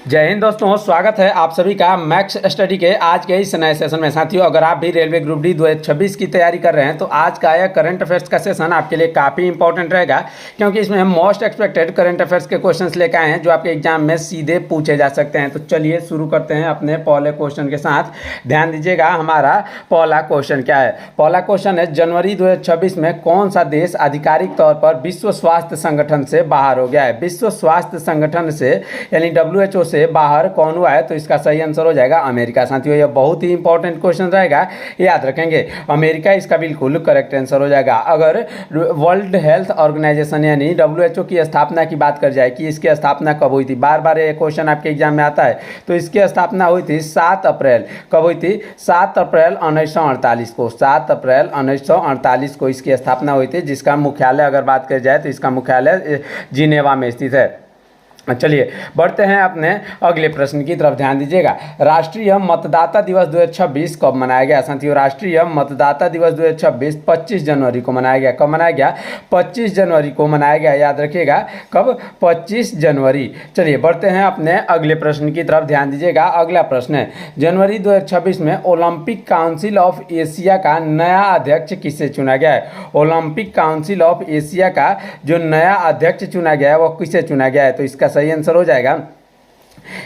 जय हिंद दोस्तों, स्वागत है आप सभी का मैक्स स्टडी के आज के इस नए सेशन में। साथियों, अगर आप भी रेलवे ग्रुप डी 2026 की तैयारी कर रहे हैं तो आज का यह करंट अफेयर्स का सेशन आपके लिए काफ़ी इंपॉर्टेंट रहेगा, क्योंकि इसमें हम मोस्ट एक्सपेक्टेड करंट अफेयर्स के क्वेश्चंस लेकर आए हैं जो आपके एग्जाम में सीधे पूछे जा सकते हैं। तो चलिए शुरू करते हैं अपने पहले क्वेश्चन के साथ। ध्यान दीजिएगा, हमारा पहला क्वेश्चन क्या है। पहला क्वेश्चन है, जनवरी 2026 में कौन सा देश आधिकारिक तौर पर विश्व स्वास्थ्य संगठन से बाहर हो गया है। विश्व स्वास्थ्य संगठन से यानी WHO से बाहर कौन हुआ है, तो इसका सही आंसर हो जाएगा अमेरिका। साथियों, यह बहुत ही इंपॉर्टेंट क्वेश्चन रहेगा, याद रखेंगे। अमेरिका इसका बिल्कुल करेक्ट आंसर हो जाएगा। अगर वर्ल्ड हेल्थ ऑर्गेनाइजेशन यानी WHO की स्थापना की बात कर जाए कि इसकी स्थापना कब हुई थी, बार बार ये क्वेश्चन आपके एग्जाम में आता है, तो इसकी स्थापना हुई थी 7 अप्रैल। कब हुई थी? 7 अप्रैल 1948 को। 7 अप्रैल 1948 को इसकी स्थापना हुई थी, जिसका मुख्यालय अगर बात कर जाए तो इसका मुख्यालय जिनेवा में स्थित है। चलिए बढ़ते हैं अपने अगले प्रश्न की तरफ। ध्यान दीजिएगा, राष्ट्रीय मतदाता दिवस 2026 कब मनाया गया। साथियों, राष्ट्रीय मतदाता दिवस 2026 25 जनवरी को मनाया गया। कब मनाया गया? 25 जनवरी को मनाया गया, याद रखिएगा। कब? 25 जनवरी। चलिए बढ़ते हैं अपने अगले प्रश्न की तरफ। ध्यान दीजिएगा, अगला प्रश्न है, जनवरी 2026 में ओलंपिक काउंसिल ऑफ एशिया का नया अध्यक्ष किसे चुना गया है। ओलंपिक काउंसिल ऑफ एशिया का जो नया अध्यक्ष चुना गया है वो किसे चुना गया है, तो इसका सही आंसर हो जाएगा,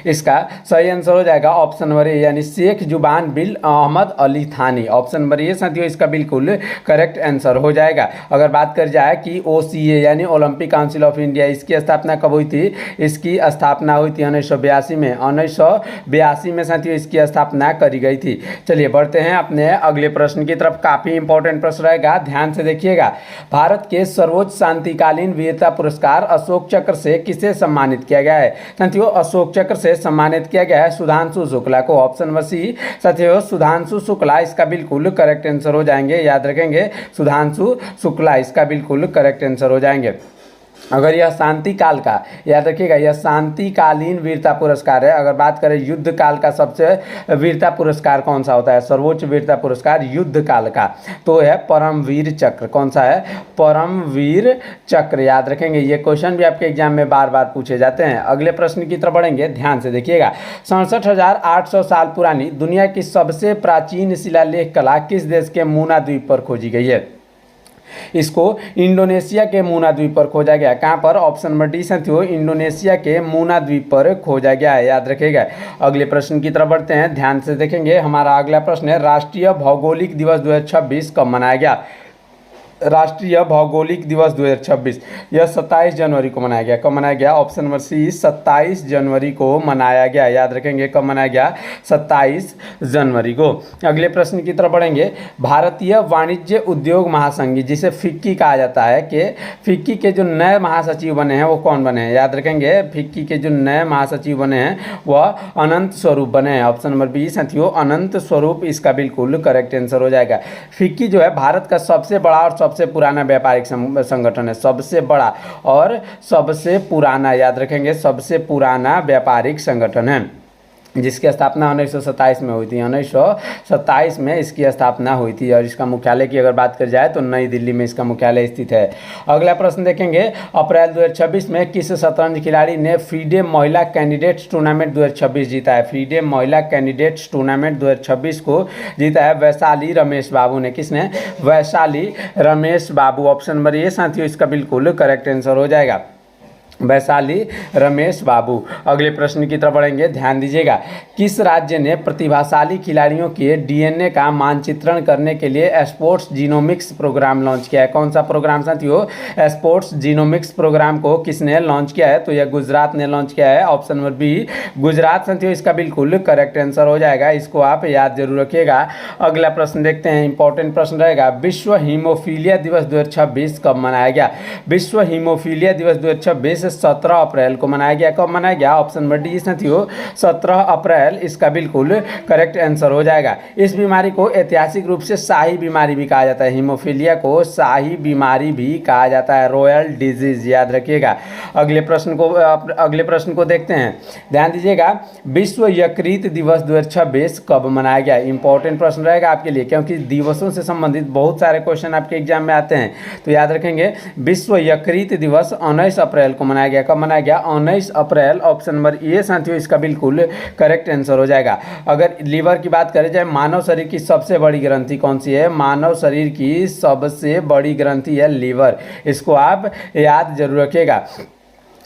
इसका सही आंसर हो जाएगा ऑप्शन नंबर ए यानी शेख जुबान बिन अहमद अली थानी। ऑप्शन नंबर ए साथियों इसका बिल्कुल करेक्ट आंसर हो जाएगा। अगर बात कर जाए कि OCA यानी ओलंपिक काउंसिल ऑफ इंडिया, इसकी स्थापना कब हुई थी? इसकी स्थापना हुई थी 1982 में। 1982 में साथियों इसकी स्थापना करी गई थी। चलिए बढ़ते हैं अपने अगले प्रश्न की तरफ। काफ़ी इंपॉर्टेंट प्रश्न रहेगा, ध्यान से देखिएगा। भारत के सर्वोच्च शांतिकालीन वीरता पुरस्कार अशोक चक्र से किसे सम्मानित किया गया है। साथियों, अशोक चक्र से सम्मानित किया गया है सुधांशु शुक्ला को। ऑप्शन नंबर सी साथियों सुधांशु शुक्ला इसका बिल्कुल करेक्ट आंसर हो जाएंगे, याद रखेंगे। सुधांशु शुक्ला इसका बिल्कुल करेक्ट आंसर हो जाएंगे। अगर यह शांति काल का, याद रखिएगा, यह शांतिकालीन वीरता पुरस्कार है। अगर बात करें युद्ध काल का सबसे वीरता पुरस्कार कौन सा होता है, सर्वोच्च वीरता पुरस्कार युद्ध काल का, तो है परमवीर चक्र। कौन सा है? परमवीर चक्र, याद रखेंगे। ये क्वेश्चन भी आपके एग्जाम में बार बार पूछे जाते हैं। अगले प्रश्न की तरफ बढ़ेंगे, ध्यान से देखिएगा। 67,800 साल पुरानी दुनिया की सबसे प्राचीन शिलालेख कला किस देश के मूना द्वीप पर खोजी गई है। इसको इंडोनेशिया के मूना द्वीप पर खोजा गया। कहाँ पर? ऑप्शन नंबर डी साथियों इंडोनेशिया के मूना द्वीप पर खोजा गया है, याद रखिएगा। अगले प्रश्न की तरफ बढ़ते हैं, ध्यान से देखेंगे। हमारा अगला प्रश्न है, राष्ट्रीय भौगोलिक दिवस 2026 कब मनाया गया। राष्ट्रीय भौगोलिक दिवस 2026 यह 27 जनवरी को मनाया गया। कब मनाया गया? ऑप्शन नंबर सी 27 जनवरी को मनाया गया, याद रखेंगे। कब मनाया गया? 27 जनवरी को। अगले प्रश्न की तरफ बढ़ेंगे। भारतीय वाणिज्य उद्योग महासंघ जिसे फिक्की कहा जाता है, कि फिक्की के जो नए महासचिव बने हैं वो कौन बने हैं, याद रखेंगे। फिक्की के जो नए महासचिव बने हैं वह अनंत स्वरूप बने हैं। ऑप्शन नंबर बी साथियों अनंत स्वरूप इसका बिल्कुल करेक्ट आंसर हो जाएगा। फिक्की जो है भारत का सबसे बड़ा और सबसे पुराना व्यापारिक संगठन है। सबसे बड़ा और सबसे पुराना, याद रखेंगे, सबसे पुराना व्यापारिक संगठन है, जिसकी स्थापना 1927 में हुई थी। 1927 में इसकी स्थापना हुई थी और इसका मुख्यालय की अगर बात कर जाए तो नई दिल्ली में इसका मुख्यालय स्थित है। अगला प्रश्न देखेंगे, अप्रैल 2026 में किस शतरंज खिलाड़ी ने फ्रीडे महिला कैंडिडेट्स टूर्नामेंट 2026 जीता है। फ्रीडे महिला कैंडिडेट्स टूर्नामेंट 2026 को जीता है वैशाली रमेश बाबू ने। किसने? वैशाली रमेश बाबू। ऑप्शन नंबर ए साथियों इसका बिल्कुल करेक्ट आंसर हो जाएगा, वैशाली रमेश बाबू। अगले प्रश्न की तरफ बढ़ेंगे, ध्यान दीजिएगा। किस राज्य ने प्रतिभाशाली खिलाड़ियों के DNA का मानचित्रण करने के लिए स्पोर्ट्स जीनोमिक्स प्रोग्राम लॉन्च किया है। कौन सा प्रोग्राम साथियों? स्पोर्ट्स जीनोमिक्स प्रोग्राम को किसने लॉन्च किया है, तो यह गुजरात ने लॉन्च किया है। ऑप्शन नंबर बी गुजरात साथियों इसका बिल्कुल करेक्ट आंसर हो जाएगा, इसको आप याद जरूर रखिएगा। अगला प्रश्न देखते हैं, इंपॉर्टेंट प्रश्न रहेगा। विश्व हीमोफीलिया दिवस 2026 कब मनाया गया। विश्व हीमोफीलिया दिवस 2026 17 अप्रैल को मनाया गया। कब मनाया गया? ऑप्शन नंबर डी साथियों 17 अप्रैल इसका बिल्कुल करेक्ट आंसर हो जाएगा। इस बीमारी को ऐतिहासिक रूप से शाही बीमारी भी कहा जाता है। हीमोफीलिया को शाही बीमारी भी कहा जाता है, रॉयल डिजीज, याद रखिएगा। अगले प्रश्न को देखते हैं, ध्यान दीजिएगा। विश्व यकृत दिवस 2026 कब मनाया गया। इंपॉर्टेंट प्रश्न रहेगा आपके लिए, क्योंकि दिवसों से संबंधित बहुत सारे क्वेश्चन आपके एग्जाम में आते हैं, तो याद रखेंगे। विश्व यकृत दिवस 19 अप्रैल को बनाया गया? कब बनाया गया? 19 अप्रैल। ऑप्शन नंबर ए साथियों इसका बिल्कुल करेक्ट आंसर हो जाएगा। अगर लीवर की बात करें जाए, मानव शरीर की सबसे बड़ी ग्रंथि कौन सी है? मानव शरीर की सबसे बड़ी ग्रंथि है लीवर। इसको आप याद जरूर रखिएगा।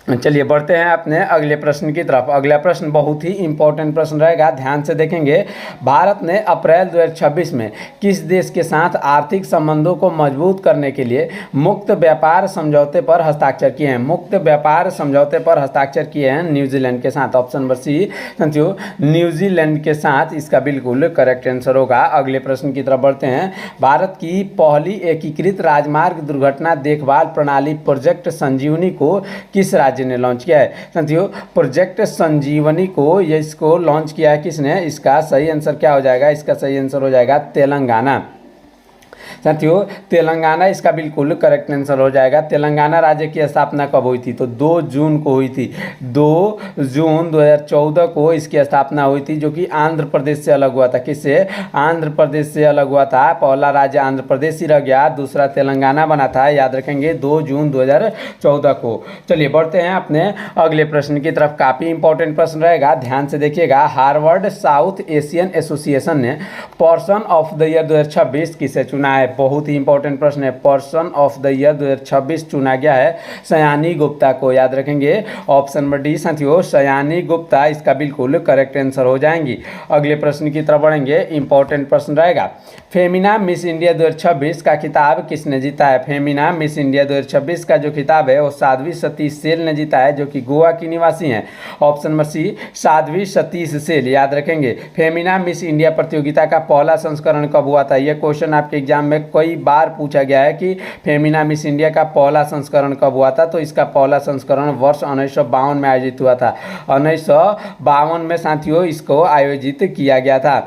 चलिए बढ़ते हैं अपने अगले प्रश्न की तरफ। अगला प्रश्न बहुत ही इंपॉर्टेंट प्रश्न रहेगा, ध्यान से देखेंगे। भारत ने अप्रैल 2026 में किस देश के साथ आर्थिक संबंधों को मजबूत करने के लिए मुक्त व्यापार समझौते पर हस्ताक्षर किए हैं? मुक्त व्यापार समझौते पर हस्ताक्षर किए हैं न्यूजीलैंड के साथ। ऑप्शन नंबर सी साथियों न्यूजीलैंड के साथ इसका बिल्कुल करेक्ट आंसर होगा। अगले प्रश्न की तरफ बढ़ते हैं। भारत की पहली एकीकृत राजमार्ग दुर्घटना देखभाल प्रणाली प्रोजेक्ट संजीवनी को किस राज्य ने लॉन्च किया है? साथियों प्रोजेक्ट संजीवनी को इसको लॉन्च किया है किसने? इसका सही आंसर क्या हो जाएगा? इसका सही आंसर हो जाएगा तेलंगाना। साथियों तेलंगाना इसका बिल्कुल करेक्ट आंसर हो जाएगा। तेलंगाना राज्य की स्थापना कब हुई थी? तो 2 जून को हुई थी। 2 जून 2014 को इसकी स्थापना हुई थी, जो कि आंध्र प्रदेश से अलग हुआ था। किससे? आंध्र प्रदेश से अलग हुआ था। पहला राज्य आंध्र प्रदेश ही रह गया, दूसरा तेलंगाना बना था। याद रखेंगे 2 जून 2014 को। चलिए बढ़ते हैं अपने अगले प्रश्न की तरफ। काफ़ी इंपॉर्टेंट प्रश्न रहेगा, ध्यान से देखिएगा। हार्वर्ड साउथ एशियन एसोसिएशन ने पर्सन ऑफ द ईयर 2026 किसे चुना है? बहुत ही इंपॉर्टेंट प्रश्न है। पर्सन ऑफ द ईयर 2026 चुना गया है सयानी गुप्ता को। याद रखेंगे ऑप्शन नंबर डी साथियों सयानी गुप्ता इसका बिल्कुल करेक्ट आंसर हो जाएंगी। अगले प्रश्न की तरफ बढ़ेंगे, इंपॉर्टेंट प्रश्न रहेगा। फेमिना मिस इंडिया 2026 का खिताब किसने जीता है? फेमिना मिस इंडिया 2026 का जो खिताब है वो साध्वी सतीश सेल ने जीता है, जो कि गोवा की निवासी हैं। Option number C Sadhvi Satish Sail. याद रखेंगे फेमिना मिस इंडिया प्रतियोगिता का पहला संस्करण कब हुआ था? यह क्वेश्चन आपके एग्जाम में कई बार पूछा गया है कि फेमिना मिस इंडिया का पहला संस्करण कब हुआ था। तो इसका पहला संस्करण वर्ष 1952 में आयोजित हुआ था। 1952 में साथियों इसको आयोजित किया गया था।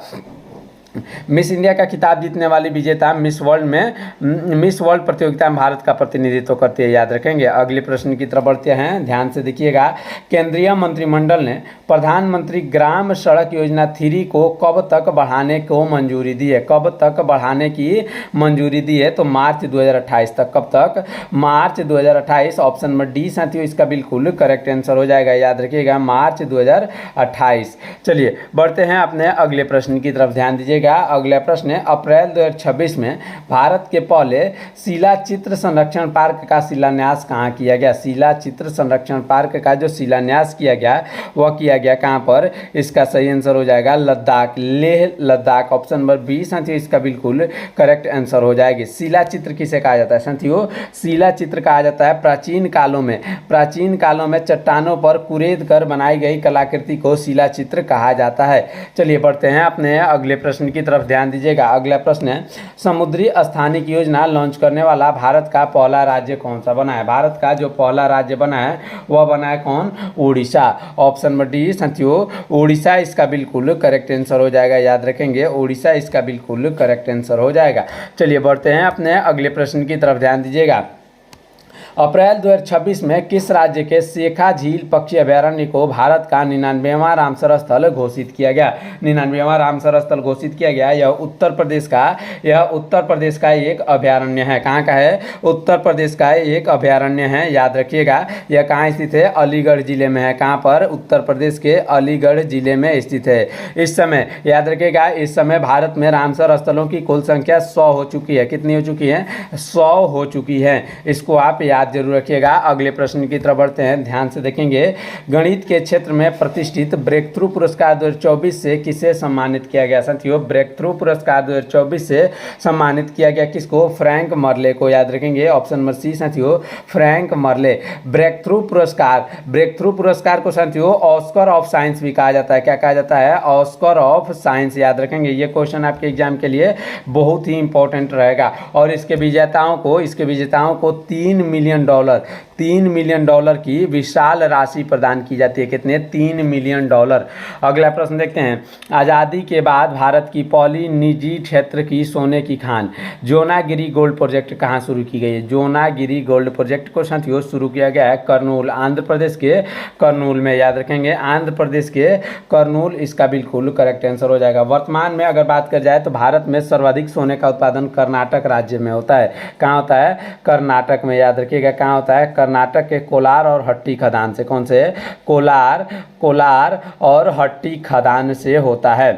मिस इंडिया का खिताब जीतने वाली विजेता मिस वर्ल्ड प्रतियोगिता में भारत का प्रतिनिधित्व करती है। याद रखेंगे। अगले प्रश्न की तरफ बढ़ते हैं, ध्यान से देखिएगा। केंद्रीय मंत्रिमंडल ने प्रधानमंत्री ग्राम सड़क योजना 3 को कब तक बढ़ाने को मंजूरी दी है? कब तक बढ़ाने की मंजूरी दी है? तो मार्च 2028 तक। कब तक? मार्च 2028। ऑप्शन नंबर डी साथियों इसका बिल्कुल करेक्ट आंसर हो जाएगा। याद रखिएगा मार्च 2028। चलिए बढ़ते हैं अपने अगले प्रश्न की तरफ, ध्यान दीजिएगा। अगला प्रश्न है, अप्रैल 2026 में भारत के पहले शिला चित्र संरक्षण पार्क का शिलान्यास कहाँ किया गया? शिला चित्र संरक्षण पार्क का जो शिलान्यास किया गया वह किया गया कहाँ पर? इसका सही आंसर हो जाएगा Ladakh, Leh Ladakh. Option number B साथियों इसका बिल्कुल करेक्ट आंसर हो जाएगी। शिला चित्र किसे कहा जाता है साथियों? शिला चित्र कहा जाता है प्राचीन कालों में चट्टानों पर कुरेद कर बनाई गई कलाकृति को शिला चित्र कहा जाता है। चलिए बढ़ते हैं अपने अगले प्रश्न की तरफ, ध्यान दीजिएगा। अगला प्रश्न है, समुद्री स्थानिक योजना लॉन्च करने वाला भारत का पहला राज्य कौन सा बना है? भारत का जो पहला राज्य बना है वह बना है कौन? उड़ीसा। ऑप्शन नंबर डी साथियों उड़ीसा इसका बिल्कुल करेक्ट आंसर हो जाएगा। याद रखेंगे उड़ीसा इसका बिल्कुल करेक्ट आंसर हो जाएगा। चलिए बढ़ते हैं अपने अगले प्रश्न की तरफ, ध्यान दीजिएगा। अप्रैल 2026 में किस राज्य के शेखा झील पक्षी अभयारण्य को भारत का 99वां रामसर स्थल घोषित किया गया? 99वां रामसर स्थल घोषित किया गया। यह उत्तर प्रदेश का एक अभयारण्य है। कहाँ का है? उत्तर प्रदेश का एक अभयारण्य है। याद रखिएगा यह कहाँ स्थित है? अलीगढ़ जिले में है। कहाँ पर? उत्तर प्रदेश के अलीगढ़ जिले में स्थित है। इस समय याद रखिएगा, इस समय भारत में रामसर स्थलों की कुल संख्या 100 हो चुकी है। कितनी हो चुकी है? 100 हो चुकी है। इसको आप याद जरूर रखिएगा। अगले प्रश्न की तरफ बढ़ते हैं, ध्यान से देखेंगे। गणित के क्षेत्र में प्रतिष्ठित ब्रेक थ्रू पुरस्कार 2024 से किसे सम्मानित किया गया? साथियों ब्रेक थ्रू पुरस्कार 2024 से सम्मानित किया गया किसको? फ्रैंक मर्ले को। याद रखेंगे ऑप्शन नंबर सी साथियों फ्रैंक मर्ले। ब्रेक थ्रू पुरस्कार को साथियों ऑस्कर ऑफ साइंस भी कहा जाता है। क्या कहा जाता है? Oscar of science. याद रखेंगे ये क्वेश्चन आपके एग्जाम के लिए बहुत ही इंपॉर्टेंट रहेगा। और इसके विजेताओं को $3 मिलियन की विशाल राशि प्रदान की जाती है। कितने? $3 मिलियन। अगला प्रश्न देखते हैं। आज़ादी के बाद भारत की पहली निजी क्षेत्र की सोने की खान जोनागिरी गोल्ड प्रोजेक्ट कहाँ शुरू की गई है? जोनागिरी गोल्ड प्रोजेक्ट को साथियों शुरू किया गया है कर्नूल, आंध्र प्रदेश के कर्नूल में। याद रखेंगे आंध्र प्रदेश के कर्नूल इसका बिल्कुल करेक्ट आंसर हो जाएगा। वर्तमान में अगर बात कर जाए तो भारत में सर्वाधिक सोने का उत्पादन कर्नाटक राज्य में होता है। कहाँ होता है? कर्नाटक में। याद रखिएगा कहाँ होता है? कर्नाटक के कोलार और हट्टी खदान से। कौन से? कोलार और हट्टी खदान से होता है।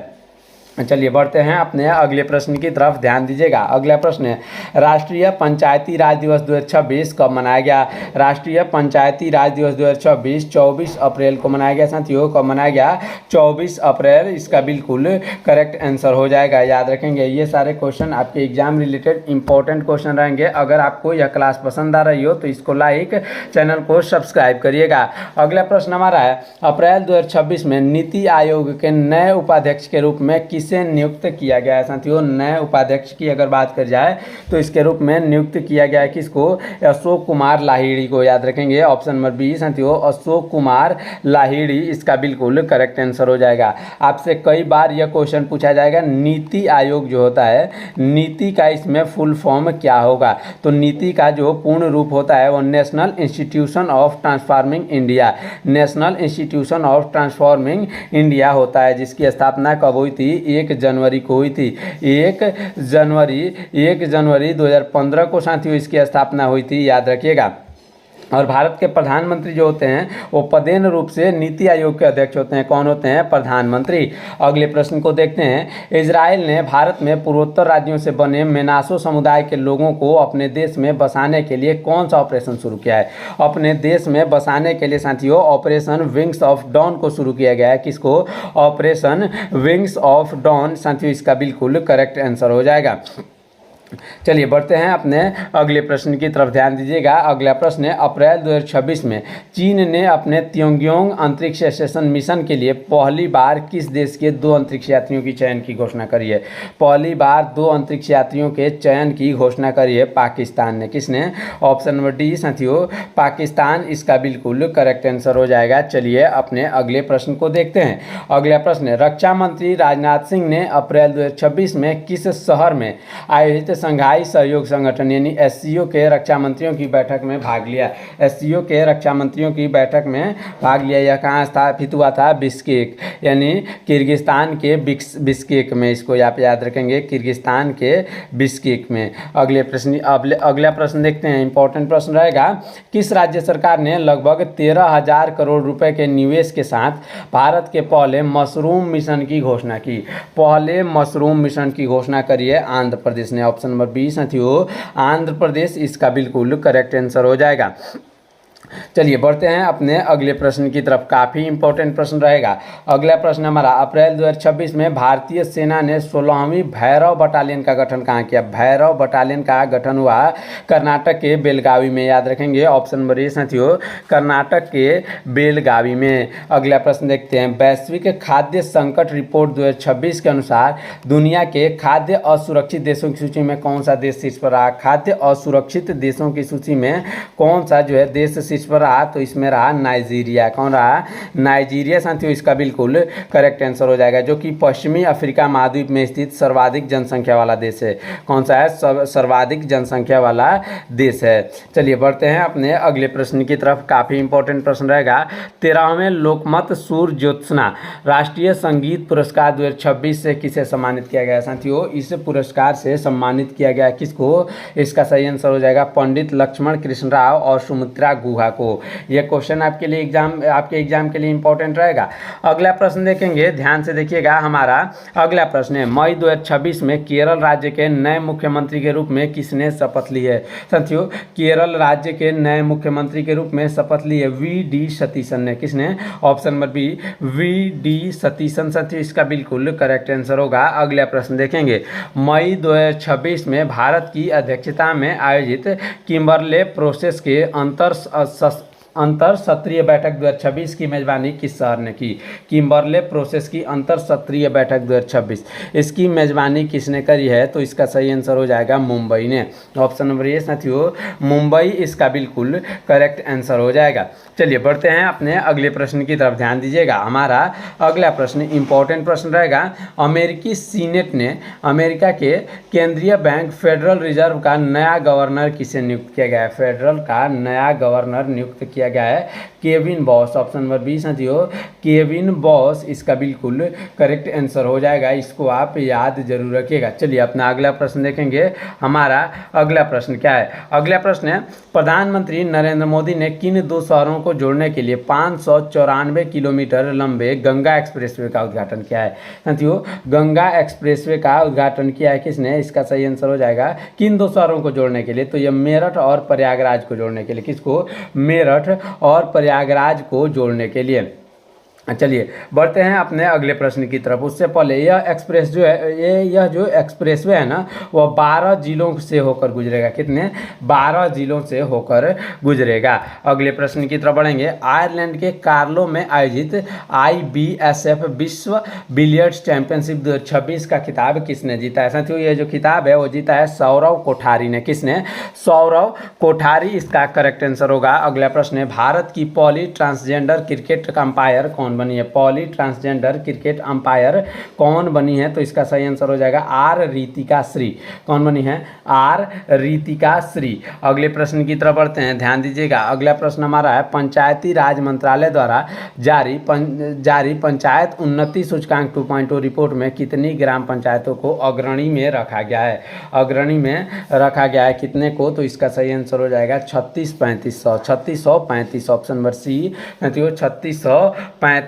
चलिए बढ़ते हैं अपने अगले प्रश्न की तरफ, ध्यान दीजिएगा। अगला प्रश्न है, राष्ट्रीय पंचायती राज दिवस 2026 कब मनाया गया? राष्ट्रीय पंचायती राज दिवस 2026 24 अप्रैल को मनाया गया साथियों। कब मनाया गया? 24 अप्रैल। इसका बिल्कुल करेक्ट आंसर हो जाएगा। याद रखेंगे, ये सारे क्वेश्चन आपके एग्जाम रिलेटेड इंपॉर्टेंट क्वेश्चन रहेंगे। अगर आपको यह क्लास पसंद आ रही हो तो इसको लाइक, चैनल को सब्सक्राइब करिएगा। अगला प्रश्न हमारा है, अप्रैल 2026 में नीति आयोग के नए उपाध्यक्ष के रूप में किसे नियुक्त किया गया है साथियों? नए उपाध्यक्ष की अगर बात कर जाए तो इसके रूप में नियुक्त किया गया है किसको? अशोक कुमार लाहिड़ी को। याद रखेंगे, ऑप्शन नंबर बी साथियों, अशोक कुमार लाहिड़ी इसका बिल्कुल करेक्ट आंसर हो जाएगा। आपसे कई बार यह क्वेश्चन पूछा जाएगा, नीति आयोग जो होता है, नीति का इसमें फुल फॉर्म क्या होगा? तो नीति का जो पूर्ण रूप होता है वो national institution of transforming India, national institution of transforming India होता है, जिसकी स्थापना कब हुई थी? 1 जनवरी को हुई थी। 1 जनवरी 2015 को साथियों इसकी स्थापना हुई थी। याद रखिएगा। और भारत के प्रधानमंत्री जो होते हैं वो पदेन रूप से नीति आयोग के अध्यक्ष होते हैं। कौन होते हैं? प्रधानमंत्री। अगले प्रश्न को देखते हैं। इजराइल ने भारत में पूर्वोत्तर राज्यों से बने मेनासो समुदाय के लोगों को अपने देश में बसाने के लिए कौन सा ऑपरेशन शुरू किया है? अपने देश में बसाने के लिए साथियों ऑपरेशन विंग्स ऑफ डॉन को शुरू किया गया है। किसको? ऑपरेशन विंग्स ऑफ डॉन साथियों इसका बिल्कुल करेक्ट आंसर हो जाएगा। चलिए बढ़ते हैं अपने अगले प्रश्न की तरफ, ध्यान दीजिएगा। अगला प्रश्न है, अप्रैल 2026 में चीन ने अपने त्योंग्योंग अंतरिक्ष स्टेशन मिशन के लिए पहली बार किस देश के 2 अंतरिक्ष यात्रियों की चयन की घोषणा करी है? पहली बार 2 अंतरिक्ष यात्रियों के चयन की घोषणा करी है पाकिस्तान ने। किसने? ऑप्शन नंबर डी साथियों, पाकिस्तान इसका बिल्कुल करेक्ट आंसर हो जाएगा। चलिए अपने अगले प्रश्न को देखते हैं। अगला प्रश्न है, रक्षा मंत्री राजनाथ सिंह ने अप्रैल 2026 में किस शहर में आयोजित संघाई सहयोग संगठन यानी एससीओ के रक्षा मंत्रियों की बैठक में भाग लिया? एससीओ के रक्षा मंत्रियों की बैठक में भाग लिया। यह कहाँ स्थापित हुआ था? बिश्केक यानी किर्गिस्तान के बिश्केक में। इसको यहाँ पे याद रखेंगे, किर्गिस्तान के बिश्केक में। अगला प्रश्न देखते हैं, इंपॉर्टेंट प्रश्न रहेगा। किस राज्य सरकार ने लगभग 13,000 करोड़ रुपए के निवेश के साथ भारत के पहले मशरूम मिशन की घोषणा की? पहले मशरूम मिशन की घोषणा करी है आंध्र प्रदेश ने। ऑप्शन नंबर बी साथियों, आंध्र प्रदेश इसका बिल्कुल करेक्ट आंसर हो जाएगा। चलिए बढ़ते हैं अपने अगले प्रश्न की तरफ, काफ़ी इंपॉर्टेंट प्रश्न रहेगा। अगला प्रश्न हमारा, अप्रैल 2026 में भारतीय सेना ने 16वीं भैरव बटालियन का गठन कहाँ किया? भैरव बटालियन का गठन हुआ कर्नाटक के बेलगावी में। याद रखेंगे, ऑप्शन नंबर ए साथियों, कर्नाटक के बेलगावी में। अगला प्रश्न देखते हैं, वैश्विक खाद्य संकट रिपोर्ट 2026 के अनुसार दुनिया के खाद्य असुरक्षित देशों की सूची में कौन सा देश शीर्ष पर रहा? खाद्य असुरक्षित देशों की सूची में कौन सा जो है देश शीर्ष पर रहा? तो इसमें रहा नाइजीरिया। कौन रहा? नाइजीरिया साथियों इसका बिल्कुल करेक्ट आंसर हो जाएगा, जो कि पश्चिमी अफ्रीका महाद्वीप में स्थित सर्वाधिक जनसंख्या वाला देश है। कौन सा है? सर्वाधिक जनसंख्या वाला देश है। चलिए बढ़ते हैं अपने अगले प्रश्न की तरफ, काफ़ी इंपॉर्टेंट प्रश्न रहेगा। 13वें लोकमत सूर्य ज्योत्सना राष्ट्रीय संगीत पुरस्कार 2026 से किसे सम्मानित किया गया साथियों? इस पुरस्कार से सम्मानित किया गया किसको? इसका सही आंसर हो जाएगा पंडित लक्ष्मण कृष्ण राव और सुमित्रा गुहा को। यह क्वेश्चन आपके एग्जाम के लिए इंपॉर्टेंट रहेगा। अगला प्रश्न देखेंगे, ध्यान से देखिएगा। हमारा अगला प्रश्न है, मई 2026 में केरल राज्य के नए मुख्यमंत्री के रूप में किसने शपथ ली है? साथियों, केरल राज्य के नए मुख्यमंत्री के रूप में शपथ ली है वी.डी. सतीशन ने। किसने? Option number B, V D. Satheesan साथियों इसका बिल्कुल करेक्ट आंसर होगा। अगला प्रश्न देखेंगे, मई 2026 में भारत की अध्यक्षता में आयोजित किम्बरले प्रोसेस के अंतर सत्रीय बैठक 2026 की मेजबानी किस शहर ने की? किम्बरले प्रोसेस की अंतर सत्रीय बैठक 2026 इसकी मेजबानी किसने करी है? तो इसका सही आंसर हो जाएगा मुंबई ने। ऑप्शन नंबर ए साथियों, मुंबई इसका बिल्कुल करेक्ट आंसर हो जाएगा। चलिए बढ़ते हैं अपने अगले प्रश्न की तरफ, ध्यान दीजिएगा। हमारा अगला प्रश्न इंपॉर्टेंट प्रश्न रहेगा। अमेरिकी सीनेट ने अमेरिका के केंद्रीय बैंक फेडरल रिजर्व का नया गवर्नर किसे नियुक्त किया गया है? फेडरल का नया गवर्नर नियुक्त किया गया है Kevin Boss, option number B साथियों केविन बॉस इसका बिल्कुल करेक्ट आंसर हो जाएगा। इसको आप याद जरूर रखिएगा। चलिए अपना अगला प्रश्न देखेंगे। हमारा अगला प्रश्न क्या है? अगला प्रश्न है, प्रधानमंत्री नरेंद्र मोदी ने किन दो शहरों को जोड़ने के लिए 594 किलोमीटर लंबे गंगा एक्सप्रेसवे का उद्घाटन किया है? साथियों गंगा एक्सप्रेसवे का उद्घाटन किया है किसने? इसका सही आंसर हो जाएगा किन दो शहरों को जोड़ने के लिए? तो ये मेरठ और प्रयागराज को जोड़ने के लिए। किसको? मेरठ और प्रयागराज को जोड़ने के लिए। चलिए बढ़ते हैं अपने अगले प्रश्न की तरफ। उससे पहले यह एक्सप्रेस जो है यह जो एक्सप्रेसवे है ना वह 12 जिलों से होकर गुजरेगा। कितने? 12 जिलों से होकर गुजरेगा। अगले प्रश्न की तरफ बढ़ेंगे। आयरलैंड के कार्लो में आयोजित IBSF विश्व बिलियर्ड्स चैंपियनशिप 2026 का खिताब किसने जीता है? साथियों ये जो खिताब है वो जीता है सौरव कोठारी ने। किसने? सौरव कोठारी इसका करेक्ट आंसर होगा। अगला प्रश्न है, भारत की पहली ट्रांसजेंडर क्रिकेट अंपायर कौन बनी है? पहली ट्रांसजेंडर क्रिकेट अंपायर कौन बनी है? तो इसका सही आंसर हो जाएगा आर रीतिका श्री। कौन बनी है? आर रीतिका श्री। अगले प्रश्न की तरफ बढ़ते हैं, ध्यान दीजिएगा। अगला प्रश्न हमारा है, पंचायती राज मंत्रालय द्वारा जारी पंचायत उन्नति सूचकांक 2.0 रिपोर्ट में कितनी ग्राम पंचायतों को अग्रणी में रखा गया है? अग्रणी में रखा गया है कितने को? तो इसका सही आंसर हो जाएगा 3635 ऑप्शन नंबर सी। 3635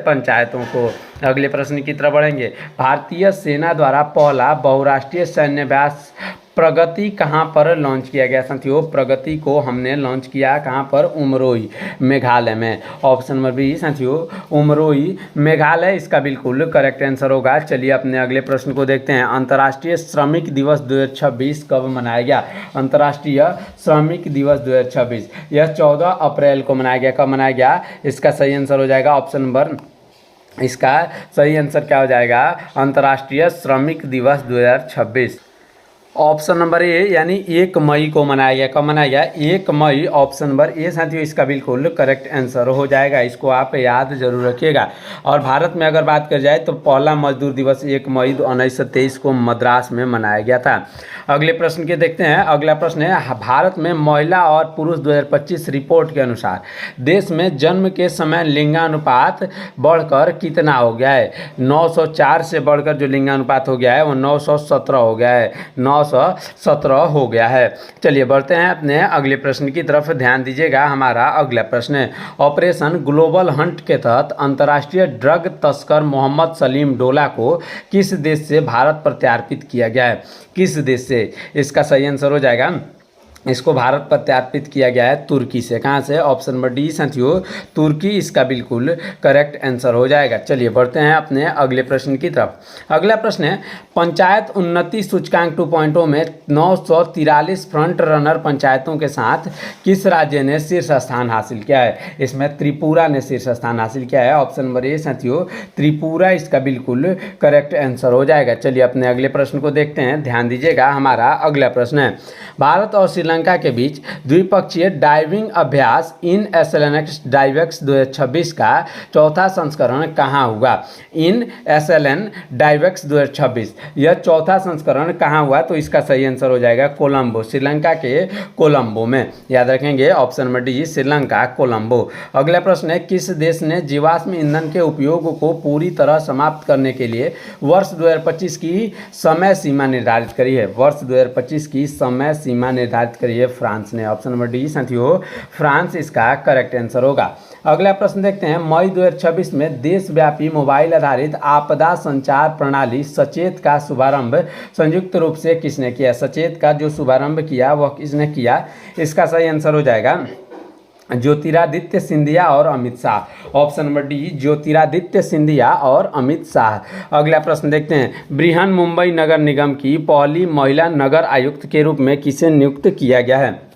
पंचायतों को। अगले प्रश्न की तरफ बढ़ेंगे। भारतीय सेना द्वारा पहला बहुराष्ट्रीय सैन्य अभ्यास प्रगति कहाँ पर लॉन्च किया गया? साथियों प्रगति को हमने लॉन्च किया कहाँ पर? उमरोई मेघालय में। ऑप्शन नंबर बी साथियों उमरोई मेघालय इसका बिल्कुल करेक्ट आंसर होगा। चलिए अपने अगले प्रश्न को देखते हैं। अंतर्राष्ट्रीय श्रमिक दिवस 2026 कब मनाया गया? अंतर्राष्ट्रीय श्रमिक दिवस 2026 यह 14 अप्रैल को मनाया गया। कब मनाया गया? इसका सही आंसर हो जाएगा ऑप्शन नंबर, इसका सही आंसर क्या हो जाएगा? अंतर्राष्ट्रीय श्रमिक दिवस 2026 ऑप्शन नंबर ए यानी 1 मई को मनाया गया। कब मनाया गया? 1 मई। ऑप्शन नंबर ए साथियों इसका बिल्कुल करेक्ट आंसर हो जाएगा। इसको आप याद जरूर रखिएगा। और भारत में अगर बात कर जाए तो पहला मजदूर दिवस 1 मई 1923 को मद्रास में मनाया गया था। अगले प्रश्न के देखते हैं। अगला प्रश्न है, भारत में महिला और पुरुष 2025 रिपोर्ट के अनुसार देश में जन्म के समय लिंगानुपात बढ़कर कितना हो गया है? 904 से बढ़कर जो लिंगानुपात हो गया है वो 917 हो गया है। 917 हो गया है। चलिए बढ़ते हैं अपने अगले प्रश्न की तरफ। ध्यान दीजिएगा। हमारा अगला प्रश्न है, ऑपरेशन ग्लोबल हंट के तहत अंतर्राष्ट्रीय ड्रग तस्कर मोहम्मद सलीम डोला को किस देश से भारत प्रत्यार्पित किया गया है? किस देश से? इसका सही आंसर हो जाएगा, इसको भारत प्रत्यार्पित किया गया है तुर्की से। कहाँ से? ऑप्शन नंबर डी साथियों तुर्की इसका बिल्कुल करेक्ट आंसर हो जाएगा। चलिए बढ़ते हैं अपने अगले प्रश्न की तरफ। अगला प्रश्न है, पंचायत उन्नति सूचकांक 2.0 में 943 फ्रंट रनर पंचायतों के साथ किस राज्य ने शीर्ष स्थान हासिल किया है? इसमें त्रिपुरा ने शीर्ष स्थान हासिल किया है। ऑप्शन नंबर ए साथियों त्रिपुरा इसका बिल्कुल करेक्ट आंसर हो जाएगा। चलिए अपने अगले प्रश्न को देखते हैं। ध्यान दीजिएगा। हमारा अगला प्रश्न है, भारत और श्रीलंका के बीच द्विपक्षीय डाइविंग अभ्यास इन SLN डाइवेक्स 2026 का चौथा संस्करण कहाँ हुआ? इन SLN डाइवेक्स 2026 यह चौथा संस्करण कहाँ हुआ? तो इसका सही आंसर हो जाएगा कोलंबो, श्रीलंका के कोलंबो में। याद रखेंगे option number D Sri Lanka Colombo. अगला प्रश्न है, किस देश ने जीवाश्म ईंधन के उपयोग को पूरी तरह समाप्त करने के लिए वर्ष 2025 की समय सीमा निर्धारित करी है? वर्ष 2025 की समय सीमा निर्धारित करी है फ्रांस ने। ऑप्शन नंबर डी साथियों फ्रांस इसका करेक्ट आंसर होगा। अगला प्रश्न देखते हैं, मई 2026 में देशव्यापी मोबाइल आधारित आपदा संचार प्रणाली सचेत का शुभारंभ संयुक्त रूप से किसने किया? सचेत का जो शुभारंभ किया वह किसने किया? इसका सही आंसर हो जाएगा ज्योतिरादित्य सिंधिया और Amit Shah. Option number D Jyotiraditya Scindia और अमित शाह। अगला प्रश्न देखते हैं, बृहन मुंबई नगर निगम की पहली महिला नगर आयुक्त के रूप में किसे नियुक्त किया गया है?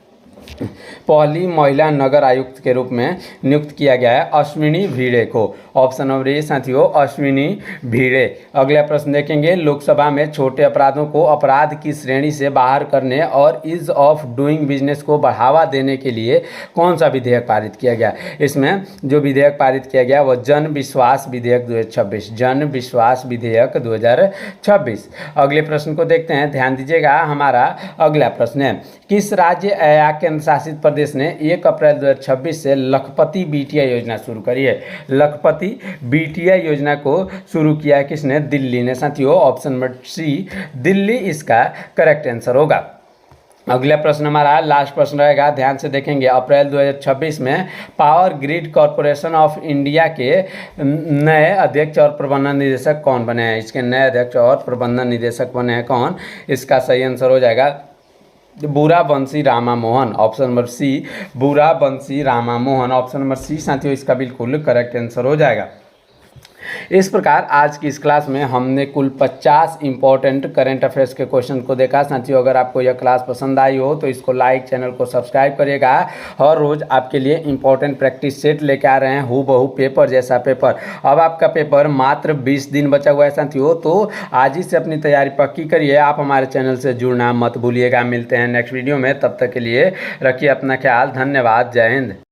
पहली महिला नगर आयुक्त के रूप में नियुक्त किया गया है अश्विनी भिड़े को। ऑप्शन नंबर ए साथियों अश्विनी भिड़े। अगला प्रश्न देखेंगे, लोकसभा में छोटे अपराधों को अपराध की श्रेणी से बाहर करने और ईज ऑफ डूइंग बिजनेस को बढ़ावा देने के लिए कौन सा विधेयक पारित किया गया। इसमें जो विधेयक पारित किया गया वह जन विश्वास विधेयक 2026, जन विश्वास विधेयक 2026। अगले प्रश्न को देखते हैं, ध्यान दीजिएगा। हमारा अगला प्रश्न है, किस राज्य या केंद्र शासित प्रदेश ने 1 अप्रैल 2026 से लखपति बिटिया योजना शुरू करी है। लखपति बिटिया योजना को शुरू किया है किसने? दिल्ली ने साथियों। ऑप्शन नंबर सी दिल्ली इसका करेक्ट आंसर होगा। अगला प्रश्न हमारा लास्ट प्रश्न रहेगा, ध्यान से देखेंगे। अप्रैल 2026 में power grid corporation of India के नए अध्यक्ष और प्रबंधन निदेशक कौन बने हैं? इसके नए अध्यक्ष और प्रबंधन निदेशक बने हैं कौन? इसका सही आंसर हो जाएगा Burra Bansi Rama Mohan. Option number C Burra Bansi Rama Mohan. Option number C साथियों इसका बिल्कुल करेक्ट आंसर हो जाएगा। इस प्रकार आज की इस क्लास में हमने कुल 50 इंपॉर्टेंट करंट अफेयर्स के क्वेश्चन को देखा। साथियों अगर आपको यह क्लास पसंद आई हो तो इसको लाइक, चैनल को सब्सक्राइब करिएगा। हर रोज आपके लिए इंपॉर्टेंट प्रैक्टिस सेट लेके आ रहे हैं, हूबहू पेपर जैसा पेपर। अब आपका पेपर मात्र 20 दिन बचा हुआ है साथियों, तो आज ही से अपनी तैयारी पक्की करिए। आप हमारे चैनल से जुड़ना मत भूलिएगा। मिलते हैं नेक्स्ट वीडियो में, तब तक के लिए रखिए अपना ख्याल। धन्यवाद। जय हिंद।